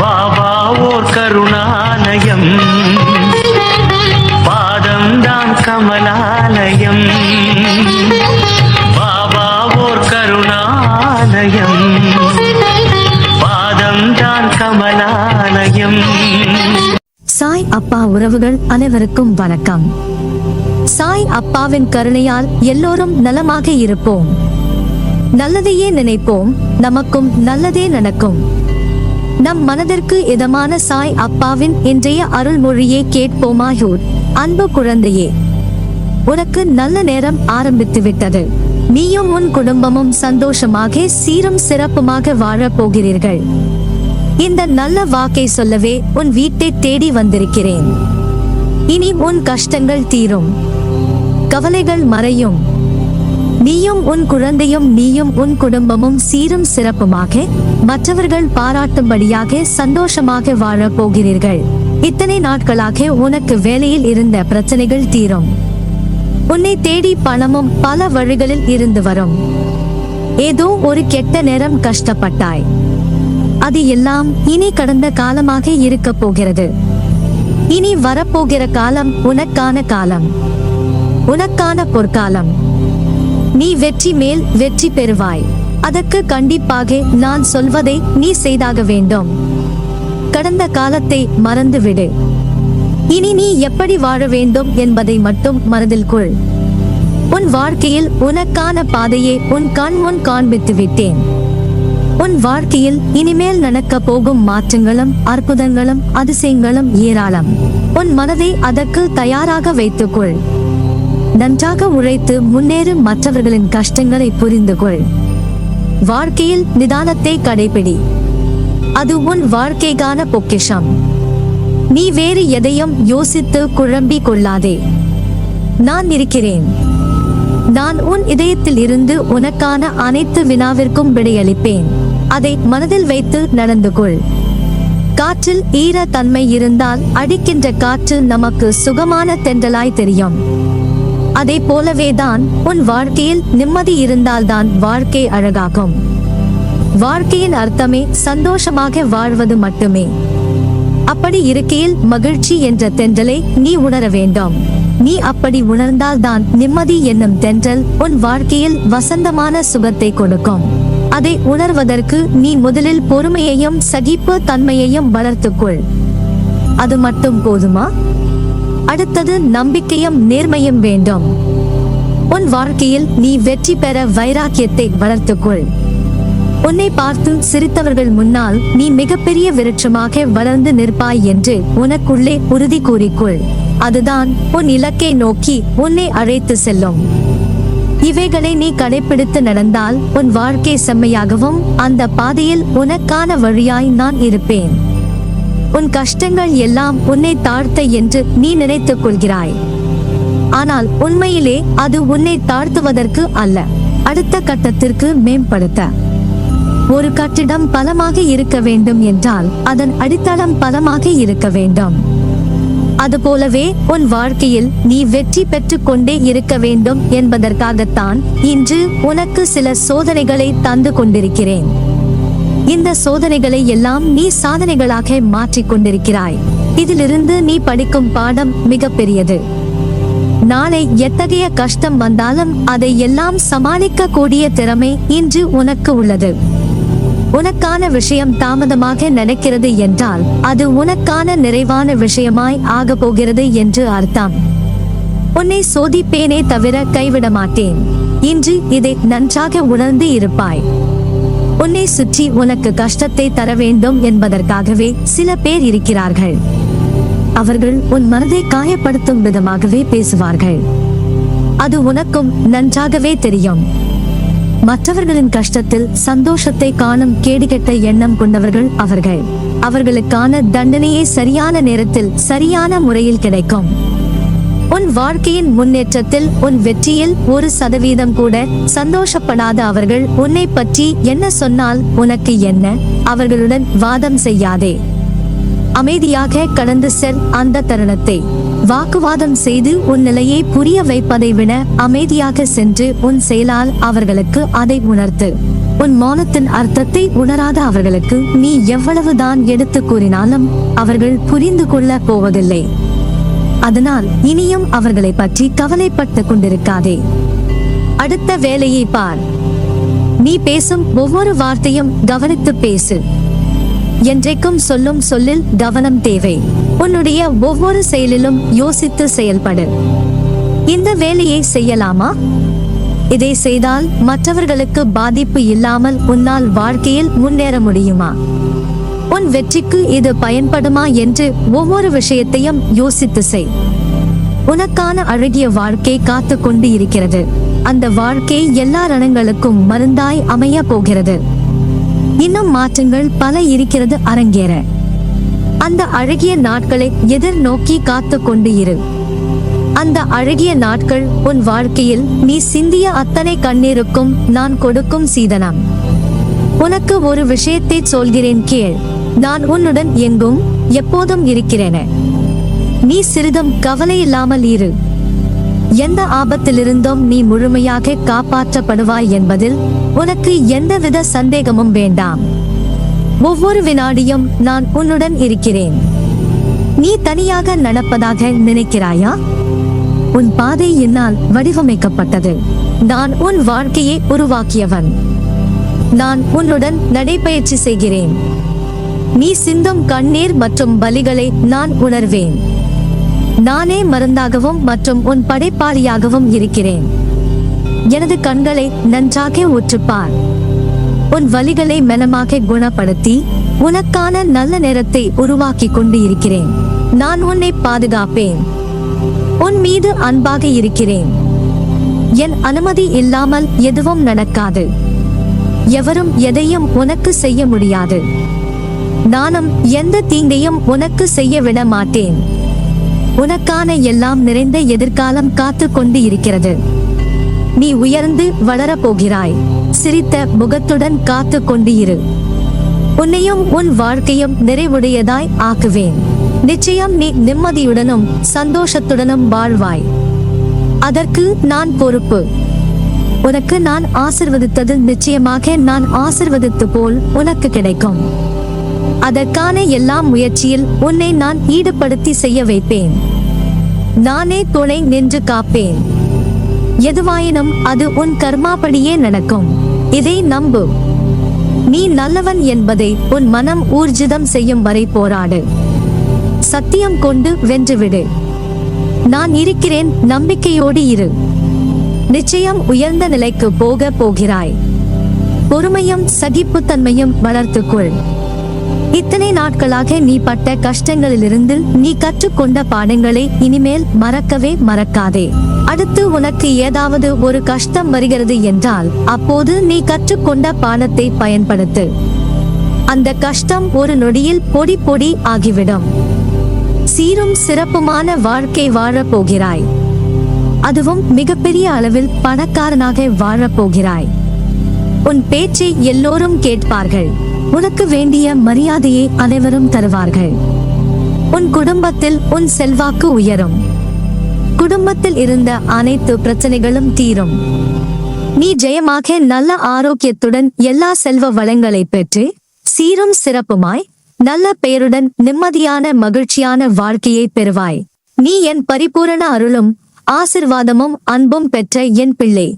பாபா ஓர் கருணாலயம், பாதம்தான் கமலாலயம். பாபா ஓர் கருணாலயம், பாதம்தான் கமலாலயம். சாய் அப்பா உறவுகள் அனைவருக்கும் வணக்கம். சாய் அப்பாவின் கருணையால் எல்லோரும் நலமாக இருப்போம். நல்லதையே நினைப்போம், நமக்கும் நல்லதே நடக்கும். நம் மனதிற்கு இதமான சாய் அப்பாவின் இன்றைய அருள்மொழியை கேட்போமாயூர். அன்பு குழந்தையே, உனக்கு நல்ல நேரம் ஆரம்பித்து விட்டது. நீயும் உன் குடும்பமும் சந்தோஷமாக சீரும் சிறப்புமாக வாழப் போகிறீர்கள். இந்த நல்ல வாக்கை சொல்லவே உன் வீட்டை தேடி வந்திருக்கிறேன். இனி உன் கஷ்டங்கள் தீரும், கவலைகள் மறையும். நீயும் உன் குழந்தையும் நீயும் உன் குடும்பமும் சீரும் சிறப்புமாக மற்றவர்கள் பாராட்டும்படியாக சந்தோஷமாக வாழப் போகிறீர்கள். இத்தனை நாட்களாக உனக்கு வேலையில் இருந்த பிரச்சனைகள் தீரும். உன்னை தேடி பணமும் பல வழிகளில் இருந்து வரும். ஏதோ ஒரு கெட்ட நேரம் கஷ்டப்பட்டாய், அது எல்லாம் இனி கடந்த காலமாக இருக்க போகிறது. இனி வரப்போகிற காலம் உனக்கான காலம், உனக்கான பொற்காலம். நீ வெற்றி மேல் வெற்றி பெறுவாய். அதற்கு கண்டிப்பாக நான் சொல்வதை நீ செய்தாக வேண்டும். கடந்த காலத்தை மறந்துவிடு. இனி நீ எப்படி வாழ வேண்டும் என்பதை மட்டும் மனதில் கொள். உன் வாழ்க்கையில் உனக்கான பாதையை உன் கண் முன் காண்பித்து விட்டேன். உன் வாழ்க்கையில் இனிமேல் நடக்க போகும் மாற்றங்களும் அற்புதங்களும் அதிசயங்களும் ஏராளம். உன் மனதை அதற்கு தயாராக வைத்துக்கொள். நன்றாக உழைத்து முன்னேறு. மற்றவர்களின் கஷ்டங்களை புரிந்து கொள். வாழ்க்கையில் நிதானத்தை கடைபிடி. அது உன் வாழ்க்கைக்கான பொக்கிஷம். நீ வேறு எதையும் யோசித்து குழம்பிக் கொள்ளாதே. நான் இருக்கிறேன். நான் உன் இதயத்தில் இருந்து உனக்கான அனைத்து வினாவிற்கும் விடையளிப்பேன். அதை மனதில் வைத்து நடந்து கொள். காற்றில் ஈர தன்மை இருந்தால் அடிக்கின்ற காற்று நமக்கு சுகமான தென்றலாய் தெரியும். அதே போலவேதான் உன் வாழ்க்கையில் நிம்மதி இருந்தால்தான் வாழ்க்கை அழகாகும். வாழ்க்கையின் அர்த்தமே சந்தோஷமாக வாழ்வது மட்டுமே. அப்படி இருக்கையில் மகிழ்ச்சி என்ற தென்றலை நீ உணர வேண்டும். நீ அப்படி உணர்ந்தால்தான் நிம்மதி என்னும் தென்றல் உன் வாழ்க்கையில் வசந்தமான சுகத்தை கொடுக்கும். அதை உணர்வதற்கு நீ முதலில் பொறுமையையும் சகிப்பு தன்மையையும் வளர்த்துக்கொள். அது மட்டும் போதுமா? அடுத்தது நம்பிக்கையும் நேர்மையும் வேண்டும். உன் வாழ்க்கையில் நீ வெற்றி பெற வைராக்கியத்தை வளர்த்துக்கொள். உன்னை பார்த்து சிரித்தவர்கள் முன்னால் நீ மிகப்பெரிய விருட்சமாக வளர்ந்து நிற்பாய் என்று உனக்குள்ளே உறுதி கூறிக்கொள். அதுதான் உன் இலக்கை நோக்கி உன்னை அழைத்து செல்லும். இவைகளை நீ கடைபிடித்து நடந்தால் உன் வாழ்க்கை செம்மையாகவும் அந்த பாதையில் உனக்கான வழியாய் நான் இருப்பேன். உன் கஷ்டங்கள் எல்லாம் உன்னை தாழ்த்த என்று நீ நினைத்துக் கொள்கிறாய். ஆனால் உண்மையிலே அது உன்னை தாழ்த்துவதற்கு அல்ல, அடுத்த கட்டத்திற்கு மேம்படுத்த. ஒரு கட்டிடம் பலமாக இருக்க வேண்டும் என்றால் அதன் அடித்தளம் பலமாக இருக்க வேண்டும். அதுபோலவே உன் வாழ்க்கையில் நீ வெற்றி பெற்றுக் கொண்டே இருக்க வேண்டும் என்பதற்காகத்தான் இன்று உனக்கு சில சோதனைகளை தந்து கொண்டிருக்கிறேன். இந்த சோதனைகளை எல்லாம் நீ சாதனைகளாக மாற்றிக் கொண்டிருக்கிறாய். இதிலிருந்து நீ படிக்கும் பாடம் மிக பெரியது. நாளை எத்தகைய கஷ்டம் வந்தாலும் அதை எல்லாம் சமாளிக்க கூடிய திறமை இன்று உனக்கு உள்ளது. உனக்கான விஷயம் தாமதமாக நடக்கிறது என்றால் அது உனக்கான நிறைவான விஷயமாய் ஆக போகிறது என்று அர்த்தம். உன்னை சோதிப்பேனே தவிர கைவிட மாட்டேன். இன்று இதை நன்றாக உணர்ந்து இருப்பாய். உன்னை சுற்றி உனக்கு கஷ்டத்தை தர வேண்டும் என்பதற்காகவே சில பேர் இருக்கிறார்கள். அவர்கள் உன் மனதை காயப்படுத்தும் விதமாகவே பேசுவார்கள். அது உனக்கும் நன்றாகவே தெரியும். மற்றவர்களின் கஷ்டத்தில் சந்தோஷத்தை காணும் கேடுகெட்ட எண்ணம் கொண்டவர்கள் அவர்கள். அவர்களுக்கான தண்டனையை சரியான நேரத்தில் சரியான முறையில் கிடைக்கும். உன் வாழ்க்கையின் முன்னேற்றத்தில் உன் வெற்றியில் 1% கூட சந்தோஷப்படாத அவர்கள் உன்னை பற்றி என்ன சொன்னால் உனக்கு என்ன? அவர்களுடன் வாதம் செய்யாதே. அமைதியாக கடந்து செல். அந்த தருணத்தை வாக்குவாதம் செய்து உன் நிலையை புரிய வைப்பதை விட அமைதியாக சென்று உன் செயலால் அவர்களுக்கு அதை உணர்த்து. உன் மௌனத்தின் அர்த்தத்தை உணராத அவர்களுக்கு நீ எவ்வளவுதான் எடுத்து கூறினாலும் அவர்கள் புரிந்து கொள்ள போவதில்லை. அதனால் இனியும் அவர்களை பற்றி கவலைப்பட்டு கொண்டிருக்காதே. அடுத்த வேலையை பார். நீ பேசும் ஒவ்வொரு வார்த்தையும் கவனித்து பேசு. என்றைக்கும் சொல்லும் சொல்லில் கவனம் தேவை. உன்னுடைய ஒவ்வொரு செயலிலும் யோசித்து செயல்படு. இந்த வேலையை செய்யலாமா? இதை செய்தால் மற்றவர்களுக்கு பாதிப்பு இல்லாமல் உன்னால் வாழ்க்கையில் முன்னேற முடியுமா? உன் வெற்றிக்கு இது பயன்படுமா என்று ஒவ்வொரு விஷயத்தையும் யோசித்து செய். உனக்கான அழகிய வாழ்க்கை காத்து கொண்டு இருக்கிறது. அந்த வாழ்க்கை எல்லா ரணங்களுக்கும் மருந்தாய் அமைய போகிறது. இன்னும் மாற்றங்கள் பல இருக்கிறது அரங்கேற. அந்த அழகிய நாட்களை எதிர்நோக்கி காத்து கொண்டு இரு. அந்த அழகிய நாட்கள் உன் வாழ்க்கையில் நீ சிந்திய அத்தனை கண்ணீருக்கும் நான் கொடுக்கும் சீதனம். உனக்கு ஒரு விஷயத்தை சொல்கிறேன் கேள். நான் உன்னுடன் எங்கும் எப்போதும் இருக்கிறேன். நீ சிறிதும் கவலை இல்லாமல் இரு. எந்த ஆபத்திலிருந்தும் நீ முழுமையாக காப்பாற்றப்படுவாய் என்பதில் உனக்கு எந்தவித சந்தேகமும் வேண்டாம். ஒவ்வொரு வினாடியும் நான் உன்னுடன் இருக்கிறேன். நீ தனியாக நடப்பதாக நினைக்கிறாயா? உன் பாதை என்னால் வடிவமைக்கப்பட்டது. நான் உன் வாழ்க்கையை உருவாக்கியவன். நான் உன்னுடன் நடைபயிற்சி செய்கிறேன். நீ சிந்தும் கண்ணீர் மற்றும் வலிகளை நான் உணர்வேன். நானே மருந்தாகவும் மற்றும் உன் படைப்பாளியாகவும் இருக்கிறேன். எனது கண்களை நன்றாக உற்றுப்பார். உன் வலிகளை மெனமாக குணப்படுத்தி உனக்கான நல்ல நேரத்தை உருவாக்கி கொண்டு இருக்கிறேன். நான் உன்னை பாதுகாப்பேன். உன் மீது அன்பாக இருக்கிறேன். என் அனுமதி இல்லாமல் எதுவும் நடக்காது. எவரும் எதையும் உனக்கு செய்ய முடியாது. நானும் எந்த தீங்கையும் உனக்கு செய்ய விட மாட்டேன். உனக்கான எல்லாம் நிறைந்த எதிர்காலம் காத்து கொண்டு இருக்கிறது. நீ உயர்ந்து வளரப் போகிறாய். சிரித்த முகத்துடன் காத்து கொண்டு இரு. உன்னையும் உன் வாழ்க்கையும் நிறைவுடையதாய் ஆக்குவேன். நிச்சயம் நீ நிம்மதியுடனும் சந்தோஷத்துடனும் வாழ்வாய். அதற்கு நான் பொறுப்பு. உனக்கு நான் ஆசிர்வதித்தது நிச்சயமாக நான் ஆசிர்வதித்து போல் உனக்கு கிடைக்கும். அதற்கான எல்லா முயற்சியில் உன்னை நான் ஈடுபடுத்தி செய்ய வைப்பேன். நானே துணை நின்று காப்பேன். எதுவாயினும் அது உன் கர்மாப்படியே நடக்கும். இதை நம்பு. நீ நல்லவன் என்பதை உன் மனம் ஊர்ஜிதம் செய்யும் வரை போராடு. சத்தியம் கொண்டு வென்றுவிடு. நான் இருக்கிறேன், நம்பிக்கையோடு இரு. நிச்சயம் உயர்ந்த நிலைக்கு போக போகிறாய். பொறுமையும் சகிப்புத்தன்மையும் வளர்த்துக்கொள். இத்தனை நாட்களாக நீ பட்ட கஷ்டங்களிலிருந்து நீ கற்றுக்கொண்ட பாடங்களை இனிமேல் மறக்கவே மறக்காதே. அடுத்து உனக்கு ஏதாவது ஒரு கஷ்டம் வருகிறது என்றால் அப்போது நீ கற்றுக்கொண்ட பாடத்தை பயன்படுத்து. அந்த கஷ்டம் ஒரு நொடியில் பொடி பொடி ஆகிவிடும். சீரும் சிறப்புமான வாழ்க்கை வாழப் போகிறாய். அதுவும் மிகப்பெரிய அளவில் பணக்காரனாக வாழப் போகிறாய். உன் பேச்சை எல்லோரும் கேட்பார்கள். உனக்கு வேண்டிய மரியாதையை அனைவரும் தருவார்கள். உன் குடும்பத்தில் உன் செல்வாக்கு உயரும். குடும்பத்தில் இருந்த அனைத்து பிரச்சனைகளும் தீரும். நீ ஜெயமாக நல்ல ஆரோக்கியத்துடன் எல்லா செல்வ வளங்களை பெற்று சீரும் சிறப்புமாய் நல்ல பெயருடன் நிம்மதியான மகிழ்ச்சியான வாழ்க்கையை பெறுவாய். நீ என் பரிபூரண அருளும் ஆசிர்வாதமும் அன்பும் பெற்ற என் பிள்ளை.